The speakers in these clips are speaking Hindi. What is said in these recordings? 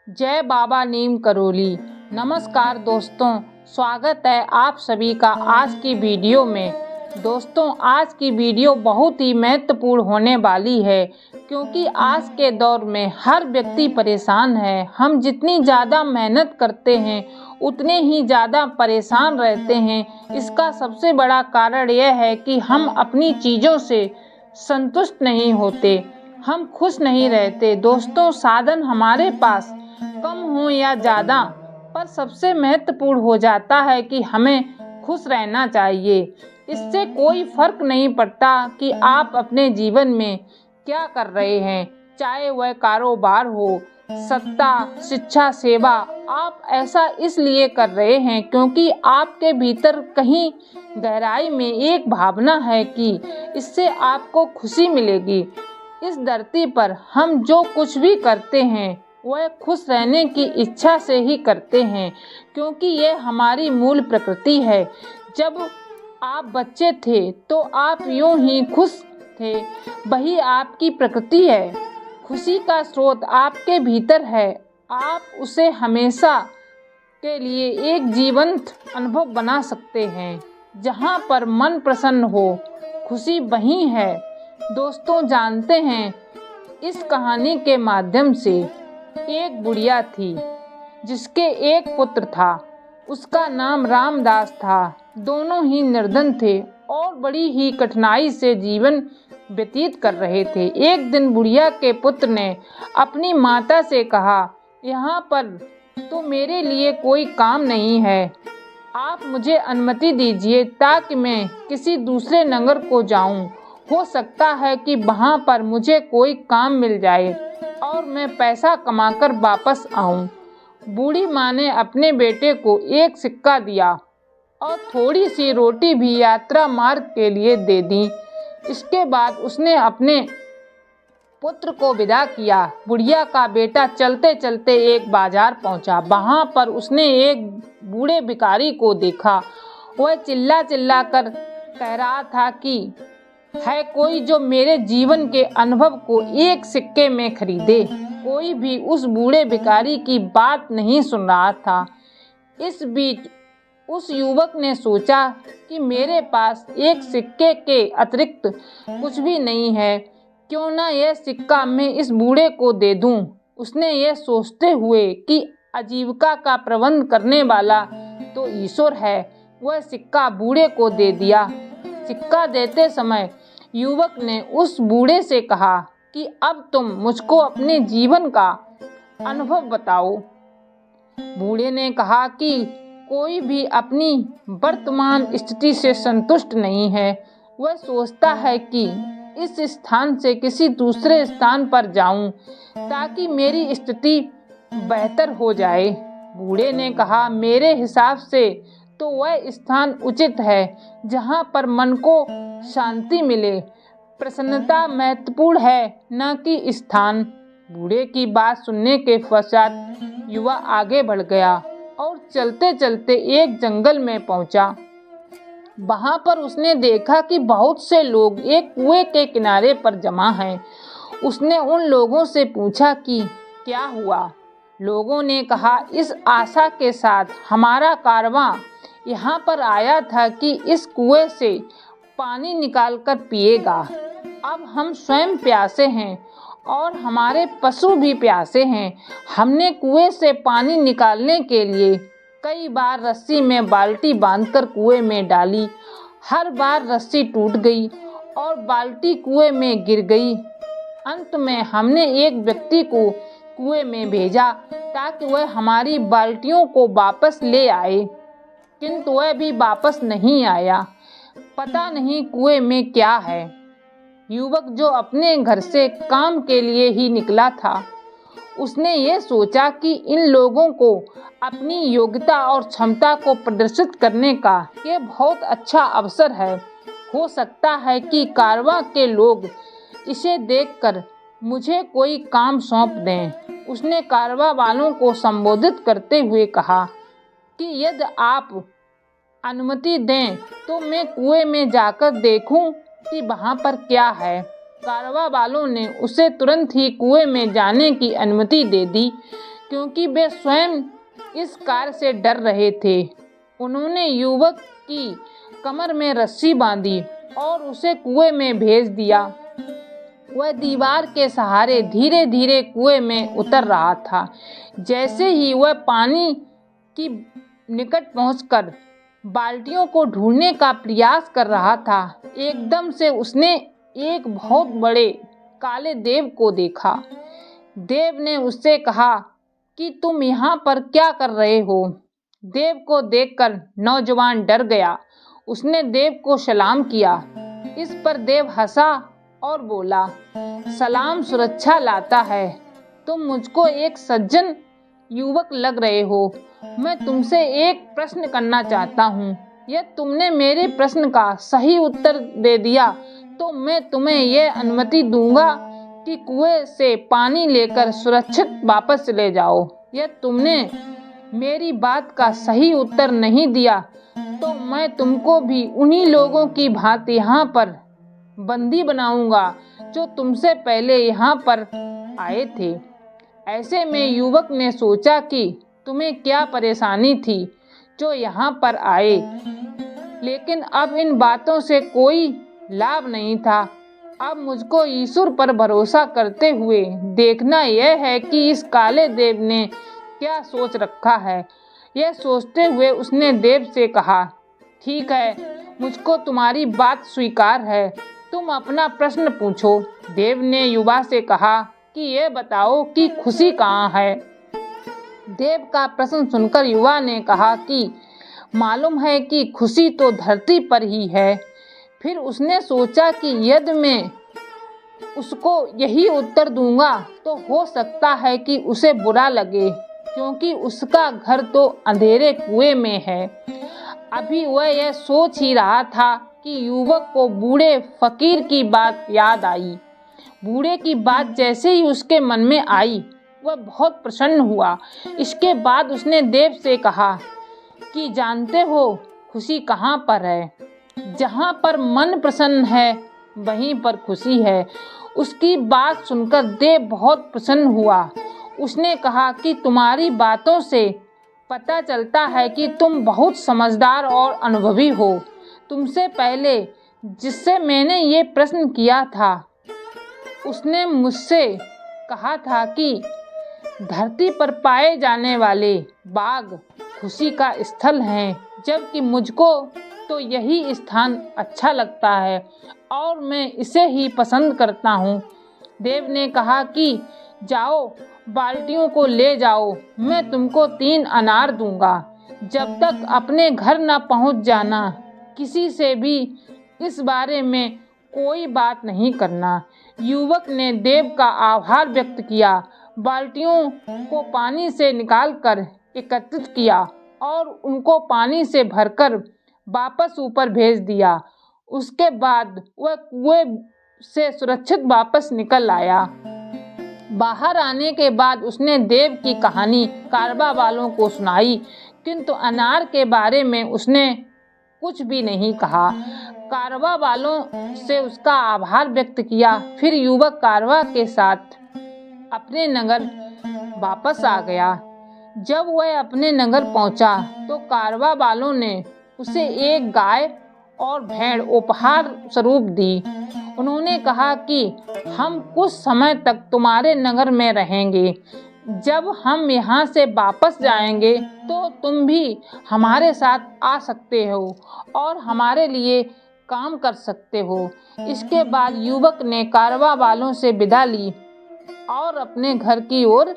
जय बाबा नीम करोली। नमस्कार दोस्तों, स्वागत है आप सभी का आज की वीडियो में। दोस्तों, आज की वीडियो बहुत ही महत्वपूर्ण होने वाली है क्योंकि आज के दौर में हर व्यक्ति परेशान है। हम जितनी ज़्यादा मेहनत करते हैं उतने ही ज़्यादा परेशान रहते हैं। इसका सबसे बड़ा कारण यह है कि हम अपनी चीज़ों से संतुष्ट नहीं होते, हम खुश नहीं रहते। दोस्तों, साधन हमारे पास कम हो या ज़्यादा, पर सबसे महत्वपूर्ण हो जाता है कि हमें खुश रहना चाहिए। इससे कोई फर्क नहीं पड़ता कि आप अपने जीवन में क्या कर रहे हैं, चाहे वह कारोबार हो, सत्ता, शिक्षा, सेवा। आप ऐसा इसलिए कर रहे हैं क्योंकि आपके भीतर कहीं गहराई में एक भावना है कि इससे आपको खुशी मिलेगी। इस धरती पर हम जो कुछ भी करते हैं वह खुश रहने की इच्छा से ही करते हैं क्योंकि यह हमारी मूल प्रकृति है। जब आप बच्चे थे तो आप यूं ही खुश थे, वही आपकी प्रकृति है। खुशी का स्रोत आपके भीतर है। आप उसे हमेशा के लिए एक जीवंत अनुभव बना सकते हैं। जहाँ पर मन प्रसन्न हो, खुशी वहीं है। दोस्तों, जानते हैं, इस कहानी के माध्यम से एक बुढ़िया थी जिसके एक पुत्र था। उसका नाम रामदास था। दोनों ही निर्धन थे और बड़ी ही कठिनाई से जीवन व्यतीत कर रहे थे। एक दिन बुढ़िया के पुत्र ने अपनी माता से कहा, यहाँ पर तो मेरे लिए कोई काम नहीं है, आप मुझे अनुमति दीजिए ताकि मैं किसी दूसरे नगर को जाऊं। हो सकता है कि वहाँ पर मुझे कोई काम मिल जाए और मैं पैसा कमाकर वापस आऊं। बूढ़ी माँ ने अपने बेटे को एक सिक्का दिया और थोड़ी सी रोटी भी यात्रा मार्ग के लिए दे दी। इसके बाद उसने अपने पुत्र को विदा किया। बुढ़िया का बेटा चलते चलते एक बाजार पहुंचा। वहां पर उसने एक बूढ़े भिखारी को देखा। वह चिल्ला चिल्ला कर कह रहा था कि है कोई जो मेरे जीवन के अनुभव को एक सिक्के में खरीदे। कोई भी उस बूढ़े भिखारी की बात नहीं सुन रहा था। इस बीच उस युवक ने सोचा कि मेरे पास एक सिक्के के अतिरिक्त कुछ भी नहीं है, क्यों ना यह सिक्का मैं इस बूढ़े को दे दूं। उसने यह सोचते हुए कि आजीविका का प्रबंध करने वाला तो ईश्वर है, वह सिक्का बूढ़े को दे दिया। सिक्का देते समय युवक ने उस बूढ़े से कहा कि अब तुम मुझको अपने जीवन का अनुभव बताओ। बूढ़े ने कहा कि कोई भी अपनी वर्तमान स्थिति से संतुष्ट नहीं है। वह सोचता है कि इस स्थान से किसी दूसरे स्थान पर जाऊं ताकि मेरी स्थिति बेहतर हो जाए। बूढ़े ने कहा, मेरे हिसाब से तो वह स्थान उचित है जहां पर मन को शांति मिले। प्रसन्नता महत्वपूर्ण है, न कि स्थान। बूढ़े की बात सुनने के पश्चात युवा आगे बढ़ गया और चलते चलते एक जंगल में पहुंचा। वहां पर उसने देखा कि बहुत से लोग एक कुएं के किनारे पर जमा हैं। उसने उन लोगों से पूछा कि क्या हुआ। लोगों ने कहा, इस आशा के साथ हमारा कारवां यहाँ पर आया था कि इस कुएं से पानी निकालकर पिएगा। अब हम स्वयं प्यासे हैं और हमारे पशु भी प्यासे हैं। हमने कुएं से पानी निकालने के लिए कई बार रस्सी में बाल्टी बांधकर कुएं में डाली। हर बार रस्सी टूट गई और बाल्टी कुएं में गिर गई। अंत में हमने एक व्यक्ति को कुएं में भेजा ताकि वह हमारी बाल्टियों को वापस ले आए, किंतु वह भी वापस नहीं आया। पता नहीं कुएं में क्या है। युवक जो अपने घर से काम के लिए ही निकला था, उसने ये सोचा कि इन लोगों को अपनी योग्यता और क्षमता को प्रदर्शित करने का ये बहुत अच्छा अवसर है। हो सकता है कि कारवां के लोग इसे देखकर मुझे कोई काम सौंप दें। उसने कारवां वालों को संबोधित करते हुए कहा कि यदि आप अनुमति दें तो मैं कुएं में जाकर देखूं कि वहां पर क्या है। कारवां वालों ने उसे तुरंत ही कुएं में जाने की अनुमति दे दी। क्योंकि वे स्वयं इस कार्य से डर रहे थे। उन्होंने युवक की कमर में रस्सी बांधी और उसे कुएं में भेज दिया। वह दीवार के सहारे धीरे धीरे कुएं में उतर रहा था। जैसे ही वह पानी की निकट पहुंचकर बाल्टियों को ढूंढने का प्रयास कर रहा था, एकदम से उसने एक बहुत बड़े काले देव को देखा। देव ने उससे कहा कि तुम यहाँ पर क्या कर रहे हो? देव को देखकर नौजवान डर गया। उसने देव को सलाम किया। इस पर देव हंसा और बोला, सलाम सुरक्षा लाता है। तुम मुझको एक सज्जन युवक लग रहे हो। मैं तुमसे एक प्रश्न करना चाहता हूँ। यदि तुमने मेरे प्रश्न का सही उत्तर दे दिया तो मैं तुम्हें यह अनुमति दूंगा कि कुएं से पानी लेकर सुरक्षित वापस चले जाओ। यदि तुमने मेरी बात का सही उत्तर नहीं दिया तो मैं तुमको भी उन्हीं लोगों की भांति यहाँ पर बंदी बनाऊंगा जो तुमसे पहले यहाँ पर आए थे। ऐसे में युवक ने सोचा कि तुम्हें क्या परेशानी थी जो यहाँ पर आए, लेकिन अब इन बातों से कोई लाभ नहीं था। अब मुझको ईश्वर पर भरोसा करते हुए देखना यह है कि इस काले देव ने क्या सोच रखा है। यह सोचते हुए उसने देव से कहा, ठीक है, मुझको तुम्हारी बात स्वीकार है। तुम अपना प्रश्न पूछो। देव ने युवा से कहा कि ये बताओ कि खुशी कहाँ है। देव का प्रश्न सुनकर युवा ने कहा कि मालूम है कि खुशी तो धरती पर ही है। फिर उसने सोचा कि यदि मैं उसको यही उत्तर दूंगा तो हो सकता है कि उसे बुरा लगे, क्योंकि उसका घर तो अंधेरे कुएं में है। अभी वह यह सोच ही रहा था कि युवक को बूढ़े फकीर की बात याद आई। बूढ़े की बात जैसे ही उसके मन में आई, वह बहुत प्रसन्न हुआ। इसके बाद उसने देव से कहा कि जानते हो खुशी कहाँ पर है? जहाँ पर मन प्रसन्न है वहीं पर खुशी है। उसकी बात सुनकर देव बहुत प्रसन्न हुआ। उसने कहा कि तुम्हारी बातों से पता चलता है कि तुम बहुत समझदार और अनुभवी हो। तुमसे पहले जिससे मैंने ये प्रश्न किया था उसने मुझसे कहा था कि धरती पर पाए जाने वाले बाग खुशी का स्थल हैं, जबकि मुझको तो यही स्थान अच्छा लगता है और मैं इसे ही पसंद करता हूँ। देव ने कहा कि जाओ, बाल्टियों को ले जाओ, मैं तुमको 3 अनार दूंगा। जब तक अपने घर न पहुँच जाना, किसी से भी इस बारे में कोई बात नहीं करना। युवक ने देव का आभार व्यक्त किया, बाल्टियों को पानी से निकालकर एकत्रित किया और उनको पानी से भरकर वापस ऊपर भेज दिया। उसके बाद वह कुएं से सुरक्षित वापस निकल आया। बाहर आने के बाद उसने देव की कहानी कारवा वालों को सुनाई, किंतु अनार के बारे में उसने कुछ भी नहीं कहा। कारवा वालों से उसका आभार व्यक्त किया। फिर युवक कारवा के साथ अपने नगर वापस आ गया। जब वह अपने नगर पहुंचा तो कारवा वालों ने उसे एक गाय और भेड़ उपहार स्वरूप दी। उन्होंने कहा कि हम कुछ समय तक तुम्हारे नगर में रहेंगे। जब हम यहाँ से वापस जाएंगे तो तुम भी हमारे साथ आ सकते हो और हमारे लिए काम कर सकते हो। इसके बाद युवक ने कारवा वालों से विदा ली और अपने घर की ओर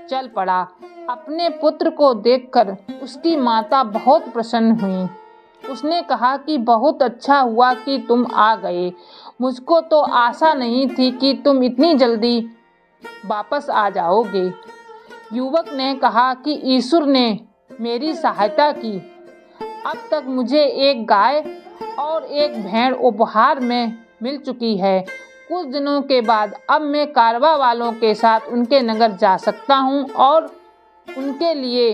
चल पड़ा। अपने पुत्र को देखकर उसकी माता बहुत प्रसन्न हुई। उसने कहा कि बहुत अच्छा हुआ कि तुम आ गए। मुझको तो आशा नहीं थी कि तुम इतनी जल्दी वापस आ जाओगे। युवक ने कहा कि ईश्वर ने मेरी सहायता की। अब तक मुझे एक गाय और एक भेड़ उपहार में मिल चुकी है। कुछ दिनों के बाद अब मैं कारवा वालों के साथ उनके नगर जा सकता हूँ और उनके लिए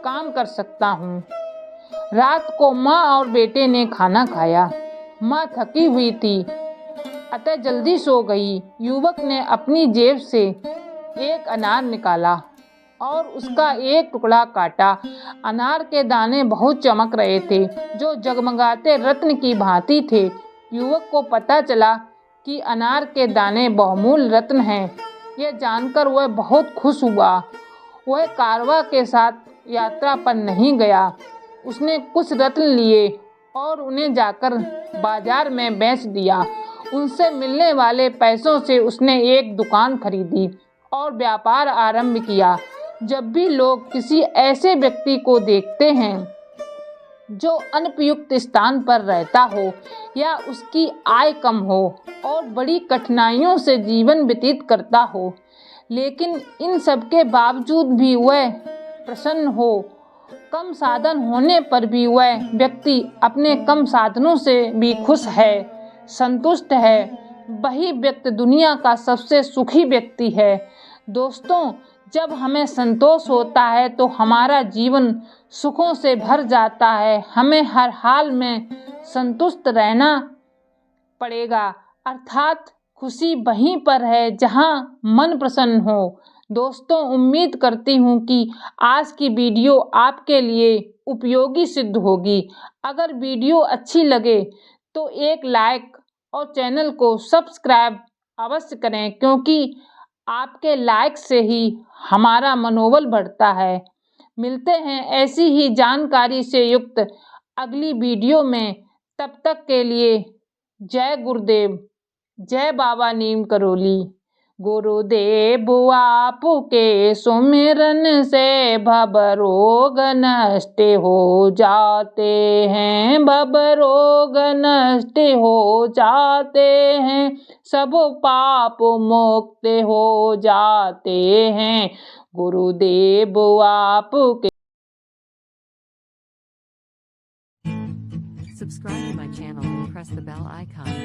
काम कर सकता हूँ। रात को माँ और बेटे ने खाना खाया। माँ थकी हुई थी, अतः जल्दी सो गई। युवक ने अपनी जेब से एक अनार निकाला और उसका एक टुकड़ा काटा। अनार के दाने बहुत चमक रहे थे, जो जगमगाते रत्न की भांति थे। युवक को पता चला कि अनार के दाने बहुमूल्य रत्न हैं। यह जानकर वह बहुत खुश हुआ। वह कारवां के साथ यात्रा पर नहीं गया। उसने कुछ रत्न लिए और उन्हें जाकर बाजार में बेच दिया। उनसे मिलने वाले पैसों से उसने एक दुकान खरीदी और व्यापार आरंभ किया। जब भी लोग किसी ऐसे व्यक्ति को देखते हैं जो अनुपयुक्त स्थान पर रहता हो या उसकी आय कम हो और बड़ी कठिनाइयों से जीवन व्यतीत करता हो, लेकिन इन सब के बावजूद भी वह प्रसन्न हो, कम साधन होने पर भी वह व्यक्ति अपने कम साधनों से भी खुश है, संतुष्ट है, वही व्यक्ति दुनिया का सबसे सुखी व्यक्ति है। दोस्तों, जब हमें संतोष होता है तो हमारा जीवन सुखों से भर जाता है। हमें हर हाल में संतुष्ट रहना पड़ेगा, अर्थात खुशी वहीं पर है जहां मन प्रसन्न हो। दोस्तों, उम्मीद करती हूँ कि आज की वीडियो आपके लिए उपयोगी सिद्ध होगी। अगर वीडियो अच्छी लगे तो एक लाइक और चैनल को सब्सक्राइब अवश्य करें, क्योंकि आपके लाइक से ही हमारा मनोबल बढ़ता है। मिलते हैं ऐसी ही जानकारी से युक्त अगली वीडियो में। तब तक के लिए जय गुरुदेव, जय बाबा नीम करोली। गुरुदेव आपके सुमिरन से भव रोग नष्ट हो जाते हैं, भव रोग नष्ट हो जाते हैं, सब पाप मुक्त हो जाते हैं। गुरुदेव आपके। Subscribe to my channel and press the bell icon.